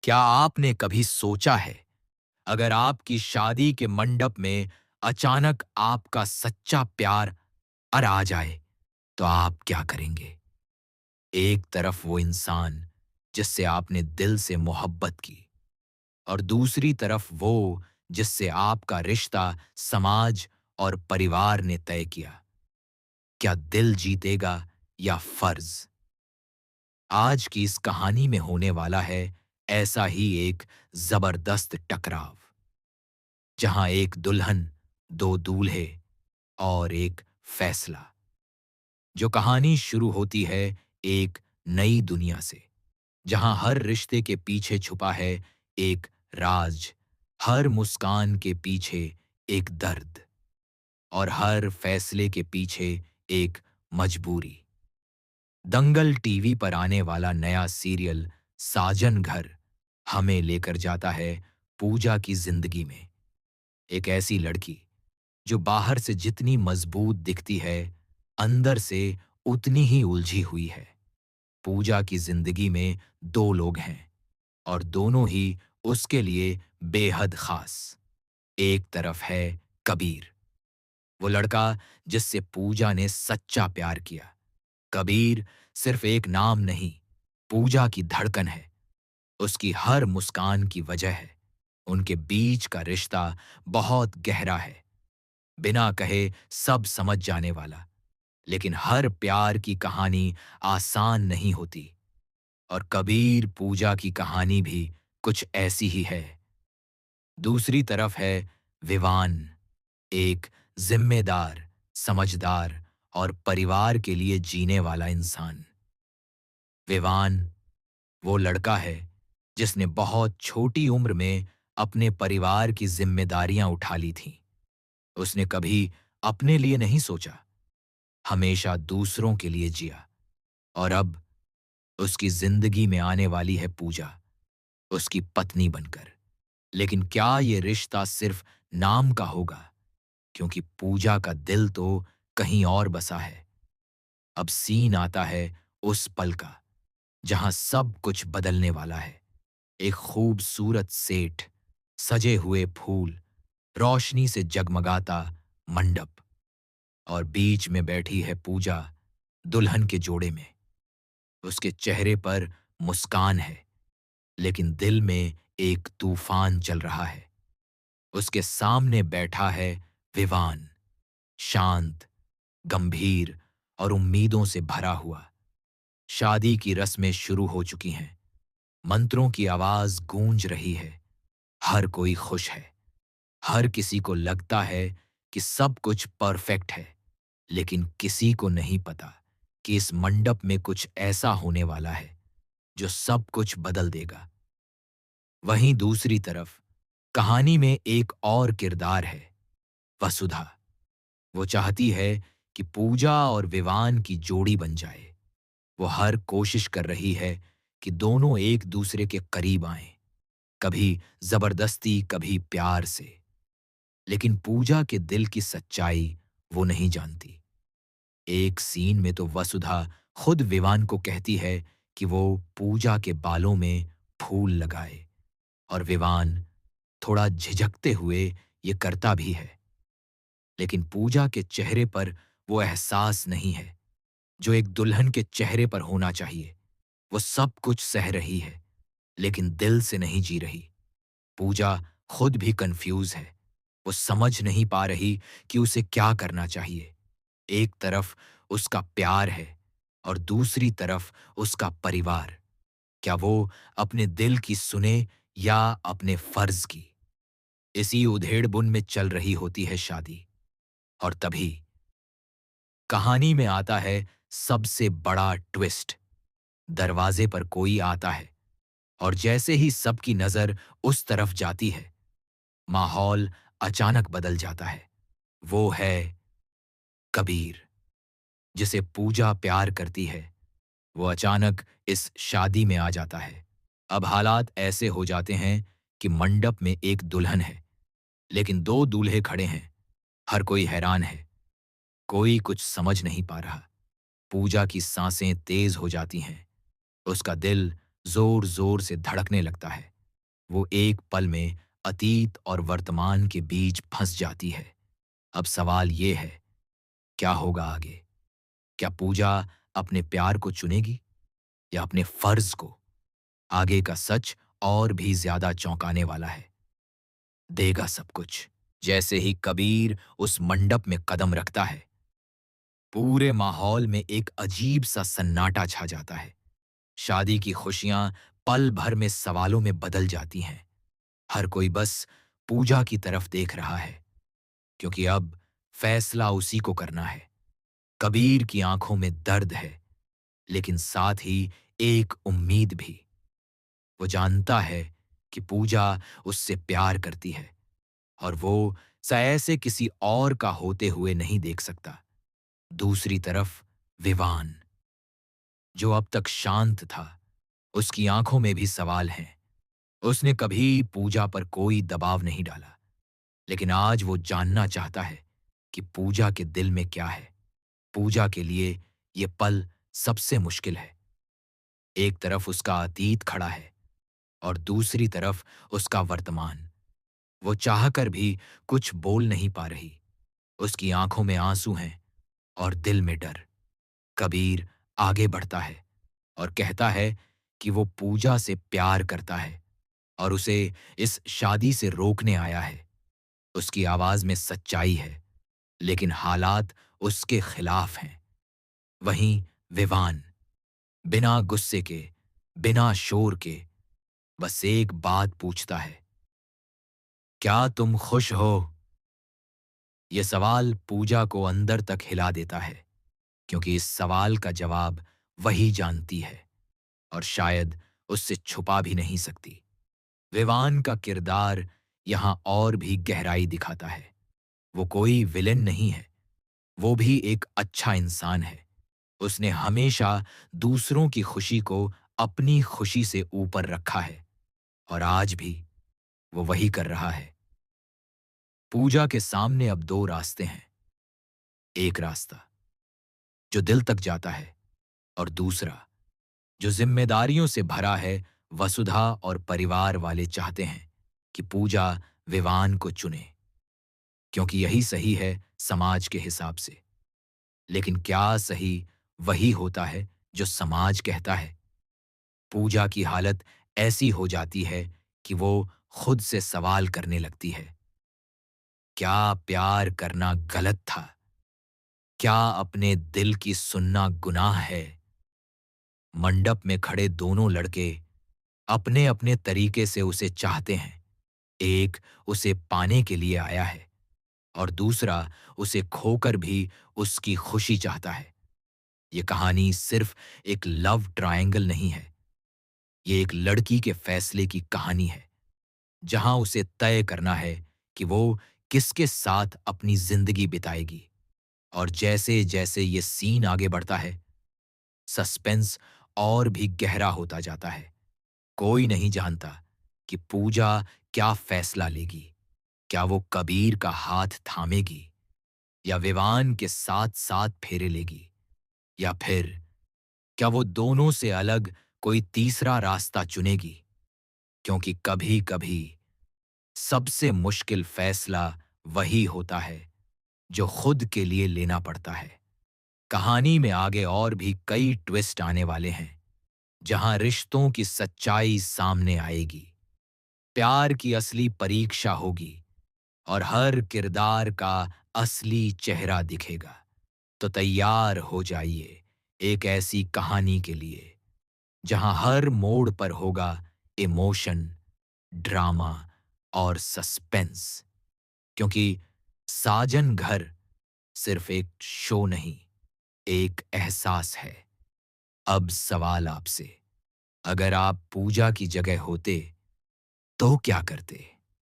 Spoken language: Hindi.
क्या आपने कभी सोचा है, अगर आपकी शादी के मंडप में अचानक आपका सच्चा प्यार आ जाए, तो आप क्या करेंगे? एक तरफ वो इंसान जिससे आपने दिल से मोहब्बत की और दूसरी तरफ वो जिससे आपका रिश्ता समाज और परिवार ने तय किया। क्या दिल जीतेगा या फर्ज? आज की इस कहानी में होने वाला है ऐसा ही एक जबरदस्त टकराव, जहां एक दुल्हन, दो दूल्हे और एक फैसला। जो कहानी शुरू होती है एक नई दुनिया से, जहां हर रिश्ते के पीछे छुपा है एक राज, हर मुस्कान के पीछे एक दर्द और हर फैसले के पीछे एक मजबूरी। दंगल टीवी पर आने वाला नया सीरियल साजन घर हमें लेकर जाता है पूजा की जिंदगी में। एक ऐसी लड़की जो बाहर से जितनी मजबूत दिखती है, अंदर से उतनी ही उलझी हुई है। पूजा की जिंदगी में दो लोग हैं और दोनों ही उसके लिए बेहद खास। एक तरफ है कबीर, वो लड़का जिससे पूजा ने सच्चा प्यार किया। कबीर सिर्फ एक नाम नहीं, पूजा की धड़कन है, उसकी हर मुस्कान की वजह है। उनके बीच का रिश्ता बहुत गहरा है, बिना कहे सब समझ जाने वाला। लेकिन हर प्यार की कहानी आसान नहीं होती और कबीर पूजा की कहानी भी कुछ ऐसी ही है। दूसरी तरफ है विवान, एक जिम्मेदार, समझदार और परिवार के लिए जीने वाला इंसान। विवान वो लड़का है जिसने बहुत छोटी उम्र में अपने परिवार की जिम्मेदारियां उठा ली थीं। उसने कभी अपने लिए नहीं सोचा, हमेशा दूसरों के लिए जिया। और अब उसकी जिंदगी में आने वाली है पूजा, उसकी पत्नी बनकर। लेकिन क्या ये रिश्ता सिर्फ नाम का होगा? क्योंकि पूजा का दिल तो कहीं और बसा है। अब सीन आता है उस पल का, जहां सब कुछ बदलने वाला है। एक खूबसूरत सेठ, सजे हुए फूल, रोशनी से जगमगाता मंडप और बीच में बैठी है पूजा, दुल्हन के जोड़े में। उसके चेहरे पर मुस्कान है, लेकिन दिल में एक तूफान चल रहा है। उसके सामने बैठा है विवान, शांत, गंभीर और उम्मीदों से भरा हुआ। शादी की रस्में शुरू हो चुकी हैं, मंत्रों की आवाज गूंज रही है। हर कोई खुश है, हर किसी को लगता है कि सब कुछ परफेक्ट है। लेकिन किसी को नहीं पता कि इस मंडप में कुछ ऐसा होने वाला है जो सब कुछ बदल देगा। वहीं दूसरी तरफ कहानी में एक और किरदार है, वसुधा। वो चाहती है कि पूजा और विवान की जोड़ी बन जाए। वो हर कोशिश कर रही है कि दोनों एक दूसरे के करीब आएं, कभी जबरदस्ती, कभी प्यार से। लेकिन पूजा के दिल की सच्चाई वो नहीं जानती। एक सीन में तो वसुधा खुद विवान को कहती है कि वो पूजा के बालों में फूल लगाए, और विवान थोड़ा झिझकते हुए ये करता भी है। लेकिन पूजा के चेहरे पर वो एहसास नहीं है जो एक दुल्हन के चेहरे पर होना चाहिए। वो सब कुछ सह रही है, लेकिन दिल से नहीं जी रही। पूजा खुद भी कंफ्यूज है, वो समझ नहीं पा रही कि उसे क्या करना चाहिए। एक तरफ उसका प्यार है और दूसरी तरफ उसका परिवार। क्या वो अपने दिल की सुने या अपने फर्ज की? इसी उधेड़बुन में चल रही होती है शादी। और तभी कहानी में आता है सबसे बड़ा ट्विस्ट। दरवाजे पर कोई आता है और जैसे ही सबकी नजर उस तरफ जाती है, माहौल अचानक बदल जाता है। वो है कबीर, जिसे पूजा प्यार करती है। वो अचानक इस शादी में आ जाता है। अब हालात ऐसे हो जाते हैं कि मंडप में एक दुल्हन है, लेकिन दो दूल्हे खड़े हैं। हर कोई हैरान है, कोई कुछ समझ नहीं पा रहा। पूजा की सांसें तेज हो जाती हैं, उसका दिल जोर जोर से धड़कने लगता है। वो एक पल में अतीत और वर्तमान के बीच फंस जाती है। अब सवाल ये है, क्या होगा आगे? क्या पूजा अपने प्यार को चुनेगी या अपने फर्ज को? आगे का सच और भी ज्यादा चौंकाने वाला है। देगा सब कुछ। जैसे ही कबीर उस मंडप में कदम रखता है, पूरे माहौल में एक अजीब सा सन्नाटा छा जाता है। शादी की खुशियां पल भर में सवालों में बदल जाती हैं। हर कोई बस पूजा की तरफ देख रहा है, क्योंकि अब फैसला उसी को करना है। कबीर की आंखों में दर्द है, लेकिन साथ ही एक उम्मीद भी। वो जानता है कि पूजा उससे प्यार करती है और वो ऐसे किसी और का होते हुए नहीं देख सकता। दूसरी तरफ विवान, जो अब तक शांत था, उसकी आंखों में भी सवाल हैं। उसने कभी पूजा पर कोई दबाव नहीं डाला, लेकिन आज वो जानना चाहता है कि पूजा के दिल में क्या है। पूजा के लिए ये पल सबसे मुश्किल है। एक तरफ उसका अतीत खड़ा है और दूसरी तरफ उसका वर्तमान। वो चाहकर भी कुछ बोल नहीं पा रही। उसकी आंखों में आंसू हैं और दिल में डर। कबीर आगे बढ़ता है और कहता है कि वो पूजा से प्यार करता है और उसे इस शादी से रोकने आया है। उसकी आवाज में सच्चाई है, लेकिन हालात उसके खिलाफ हैं। वहीं विवान, बिना गुस्से के, बिना शोर के, बस एक बात पूछता है, क्या तुम खुश हो? यह सवाल पूजा को अंदर तक हिला देता है, क्योंकि इस सवाल का जवाब वही जानती है और शायद उससे छुपा भी नहीं सकती। विवान का किरदार यहां और भी गहराई दिखाता है। वो कोई विलेन नहीं है, वो भी एक अच्छा इंसान है। उसने हमेशा दूसरों की खुशी को अपनी खुशी से ऊपर रखा है और आज भी वो वही कर रहा है। पूजा के सामने अब दो रास्ते हैं। एक रास्ता जो दिल तक जाता है और दूसरा जो जिम्मेदारियों से भरा है। वसुधा और परिवार वाले चाहते हैं कि पूजा विवान को चुने, क्योंकि यही सही है समाज के हिसाब से। लेकिन क्या सही वही होता है जो समाज कहता है? पूजा की हालत ऐसी हो जाती है कि वो खुद से सवाल करने लगती है, क्या प्यार करना गलत था? क्या अपने दिल की सुनना गुनाह है? मंडप में खड़े दोनों लड़के अपने अपने तरीके से उसे चाहते हैं। एक उसे पाने के लिए आया है और दूसरा उसे खोकर भी उसकी खुशी चाहता है। ये कहानी सिर्फ एक लव ट्रायंगल नहीं है, ये एक लड़की के फैसले की कहानी है, जहां उसे तय करना है कि वो किसके साथ अपनी जिंदगी बिताएगी। और जैसे जैसे ये सीन आगे बढ़ता है, सस्पेंस और भी गहरा होता जाता है। कोई नहीं जानता कि पूजा क्या फैसला लेगी। क्या वो कबीर का हाथ थामेगी या विवान के साथ साथ फेरे लेगी, या फिर क्या वो दोनों से अलग कोई तीसरा रास्ता चुनेगी? क्योंकि कभी कभी सबसे मुश्किल फैसला वही होता है जो खुद के लिए लेना पड़ता है। कहानी में आगे और भी कई ट्विस्ट आने वाले हैं, जहां रिश्तों की सच्चाई सामने आएगी, प्यार की असली परीक्षा होगी और हर किरदार का असली चेहरा दिखेगा। तो तैयार हो जाइए एक ऐसी कहानी के लिए जहां हर मोड़ पर होगा इमोशन, ड्रामा और सस्पेंस। क्योंकि साजन घर सिर्फ एक शो नहीं, एक एहसास है। अब सवाल आपसे, अगर आप पूजा की जगह होते तो क्या करते?